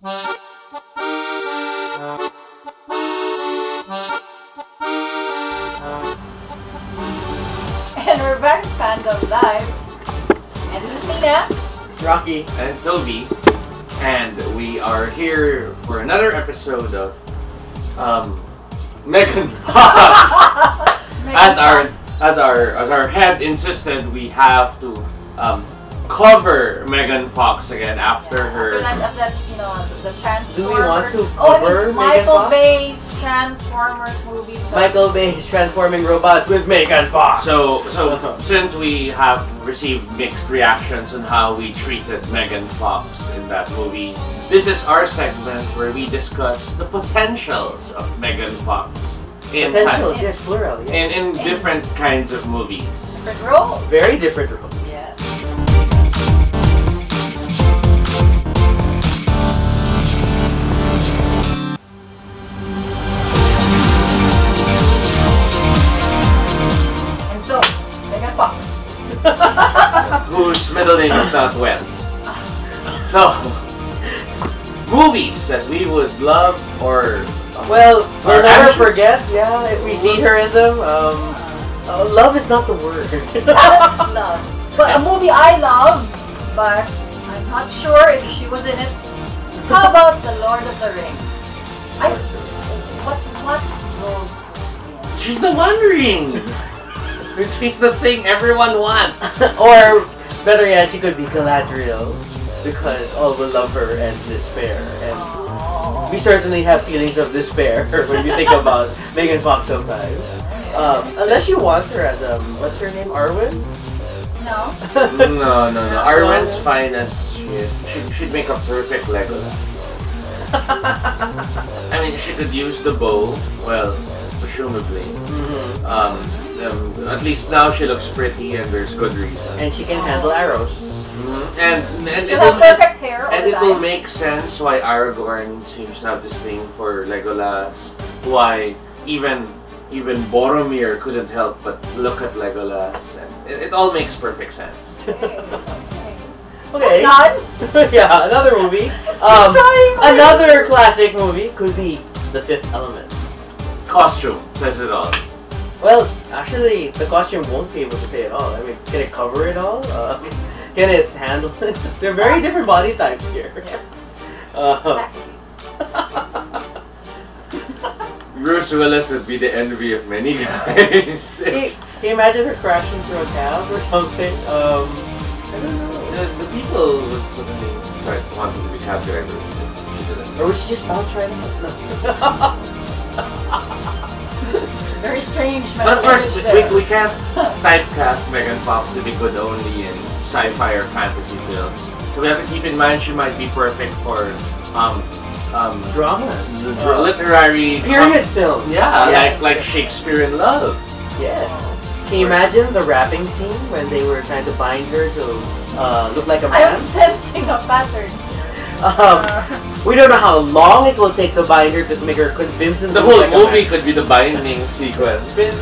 And we're back Fandom Live. And this is Nina, Rocky, and Toby, and we are here for another episode of Megan Fox. As our head insisted, we have to cover Megan Fox again after her. The Transformers. Do we want to cover Megan Michael Fox? Bay's Transformers movie. So Michael Bay's transforming robots with Megan Fox. So since we have received mixed reactions on how we treated Megan Fox in that movie, this is our segment where we discuss the potentials of Megan Fox potentials, yes, plural. Yes. in different kinds of movies. different roles. Very different roles. Yeah. And so, Megan Fox. Whose middle name is not Wen. So, movies that we would love or Well, we'll never anxious. forget, yeah, if we see her in them. Love is not the word. Love. But a movie I love, but I'm not sure if she was in it. How about The Lord of the Rings? What role? She's the One Ring! She's the thing everyone wants! Or, better yet, she could be Galadriel, because all will love her and despair. And we certainly have feelings of despair when we think about Megan Fox sometimes. Unless you want her as, what's her name, Arwen? No. No. Arwen's fine as she is. She'd make a perfect Legolas. I mean, she could use the bow, well, presumably. At least now she looks pretty and there's good reason. And she can handle arrows. And She'll have perfect hair all and the it will time. make sense why Aragorn seems to have this thing for Legolas. Why even Boromir couldn't help but look at Legolas. And it all makes perfect sense. Okay. None. Yeah, another movie. Another classic movie could be The Fifth Element. Costume says it all. Well, actually, the costume won't be able to say it all. I mean, can it cover it all? Can it handle it? They're very different body types here. Yes. Bruce Willis would be the envy of many guys. Can you imagine her crashing through a cab or something? I don't know. The people would suddenly try to want to be cab drivers. Or would she just bounce right out? Very strange. But first, message we can't typecast Megan Fox to be good only in sci-fi or fantasy films. So we have to keep in mind she might be perfect for Dramas. literary Period film. Yeah, Yes. like Shakespeare in Love. Yes. Can you imagine the rapping scene when they were trying to bind her to look like a I man? am sensing a pattern. We don't know how long it will take to bind her to make her convincing. The to whole look like a movie man. could be the binding sequence. Spin.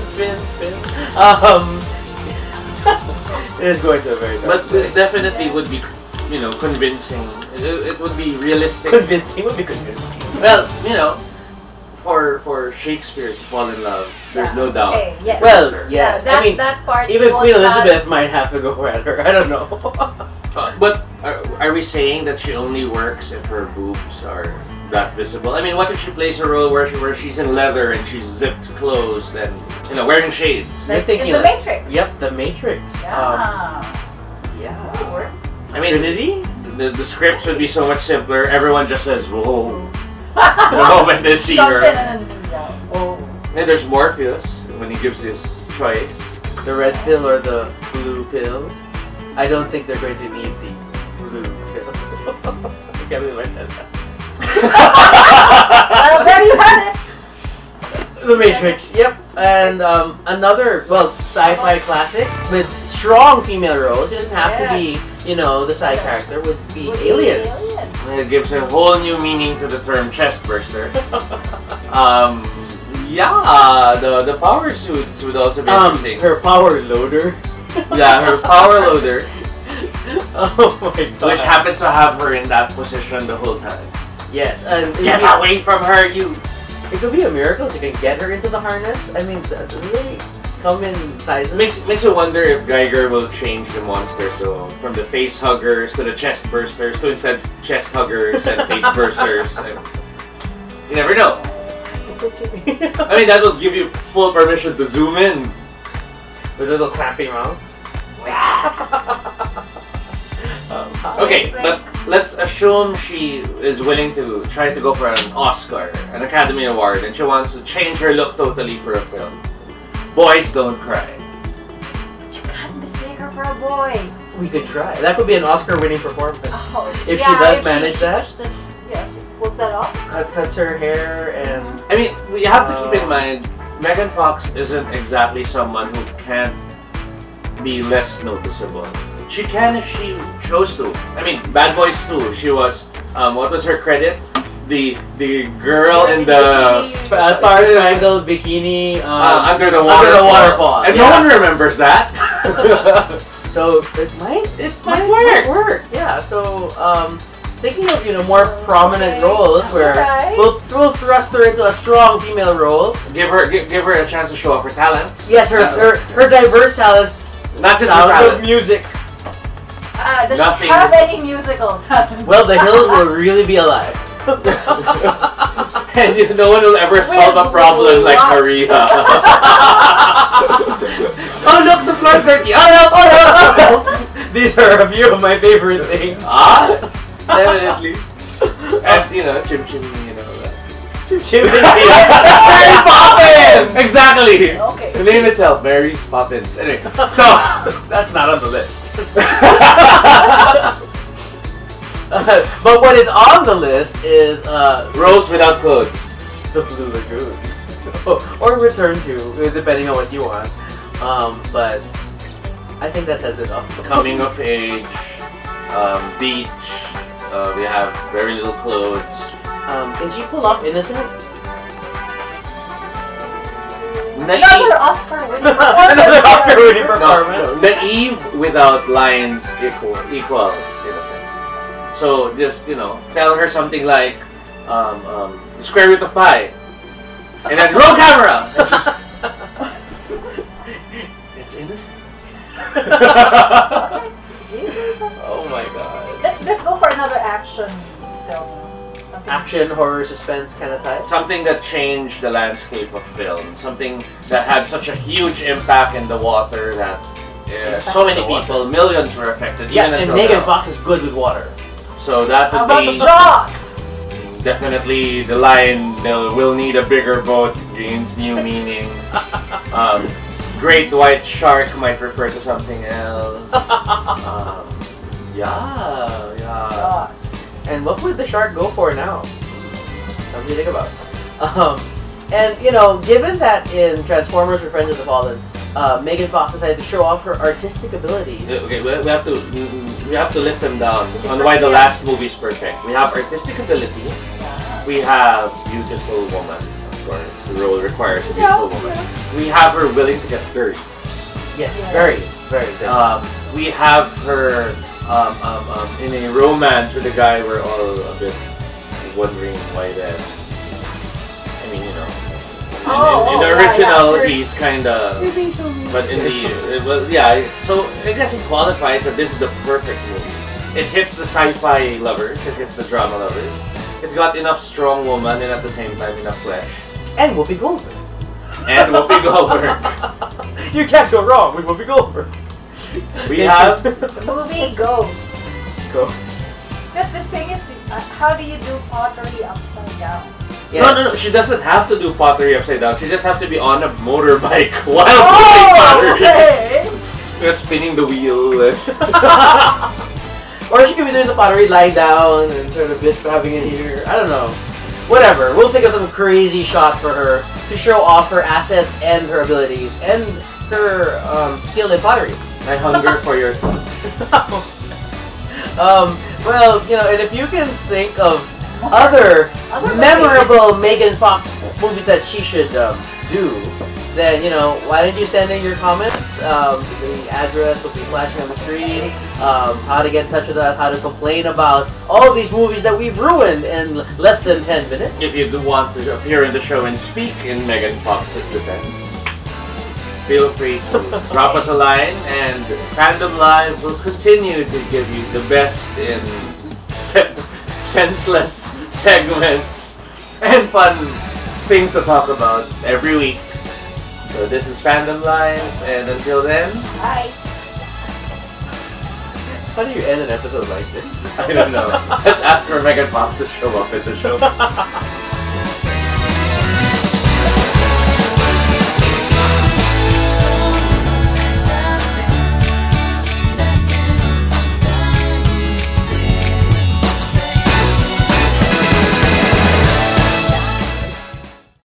It is going to a very dark But place. it definitely would be, convincing. It would be realistic. Convincing would be convincing. Well, for Shakespeare to fall in love, there's no doubt. Okay, yes. Well, yes. That, I mean, that part even was Queen not- Elizabeth might have to go at her. I don't know. But are we saying that she only works if her boobs are that visible? I mean, what if she plays a role where she's in leather and she's zipped closed and wearing shades? You're Like thinking in The like- Matrix. Yep, The Matrix. Yeah. Yeah. That would work. I mean, Trinity? the scripts would be so much simpler. Everyone just says "whoa" the moment they see Comes in her. and oh. And there's Morpheus when he gives his choice. The red pill or the blue pill? I don't think they're going to need the blue pill. I can't believe I said that. Well, there you have it. The Matrix, yep. And another, sci-fi classic with strong female roles. It doesn't have to be, the side character. Would be Would be aliens. And it gives a whole new meaning to the term chest burster. Yeah, the power suits would also be interesting. Her power loader. Yeah, her power loader, Oh my god. which happens to have her in that position the whole time. Yes, and Get away from her, you! it could be a miracle if you can get her into the harness. I mean, do they come in sizes? Makes you wonder if Geiger will change the monsters though, from the face huggers to the chest bursters to instead chest huggers and face bursters. And you never know. I mean, that will give you full permission to zoom in. With a little clapping mouth. Okay, but let's assume she is willing to try to go for an Oscar, an Academy Award, and she wants to change her look totally for a film. Boys don't cry. But you can't mistake her for a boy. We could try. That could be an Oscar-winning performance. Oh, If she does manage that. Yeah, she pulls that off. Cuts her hair and... I mean, we have to keep in mind, Megan Fox isn't exactly someone who can't be less noticeable. She can if she chose to. I mean, Bad Boys 2, she was, what was her credit? The girl in the star-spangled bikini under the waterfall. And no one remembers that. So it might work. Yeah. So thinking of more prominent roles where we'll thrust her into a strong female role. Give her a chance to show off her talents. Yes, her diverse talents. Not just her sound talent. of music. Does she have any musical talent? Well, the hills will really be alive. And no one will ever solve a problem like Maria. Oh look, the floor's dirty. Oh no, oh no, oh no. These are a few of my favorite things. Definitely. And Chim Chim, Chim Mary Poppins! Exactly! Okay. The name itself, Mary Poppins. Anyway, so... That's not on the list. But what is on the list is Rose Without Clothes. The Blue Lagoon. Or Return to, depending on what you want. But I think that says it all. Coming of age, beach, we have very little clothes. Can she pull off Innocent? Another Oscar-winning Another Oscar-winning performance. No, naive without lines equals Innocent. So just tell her something like the square root of pi, and then roll camera. It's Innocence. Oh my god. Let's go for another action film. Action, horror, suspense kind of type. Something that changed the landscape of film. Something that had such a huge impact in the water that so many people, millions were affected. Yeah, even and Megan Fox is good with water. So that How would about be the Jaws? definitely the line. We'll need a bigger boat gains new meaning. Great white shark might refer to something else. Yeah. And what would the shark go for now? Something to think about. And given that in Transformers: Revenge of the Fallen, Megan Fox decided to show off her artistic abilities. Okay, we have to list them down on why the last movie is perfect. We have artistic ability. We have beautiful woman. Of course, the role requires a beautiful woman. We have her willing to get dirty. Yes, very, very good. We have her in a romance with a guy we're all a bit wondering why that. I mean, in the original he's kinda, but in the so I guess it qualifies that this is the perfect movie. It hits the sci-fi lovers, it hits the drama lovers. It's got enough strong woman and at the same time enough flesh. And Whoopi Goldberg. And Whoopi Goldberg. You can't go wrong with Whoopi Goldberg. We have The movie Ghost. Ghost. Because the thing is, how do you do pottery upside down? Yes. No, she doesn't have to do pottery upside down. She just has to be on a motorbike while doing pottery. Okay. Just spinning the wheel. Or she could be doing the pottery lying down and sort of having it here. I don't know. Whatever. We'll think of some crazy shot for her to show off her assets and her abilities and her skill in pottery. I hunger for your thoughts. Well, and if you can think of other memorable Megan Fox movies that she should do, then why don't you send in your comments? The address will be flashing on the screen. how to get in touch with us, how to complain about all these movies that we've ruined in less than 10 minutes. If you do want to appear in the show and speak in Megan Fox's defense, feel free to drop us a line, and Fandom Live will continue to give you the best in senseless segments and fun things to talk about every week. So this is Fandom Live, and until then, Bye. How do you end an episode like this? I don't know. Let's ask for Megan Fox to show up at the show.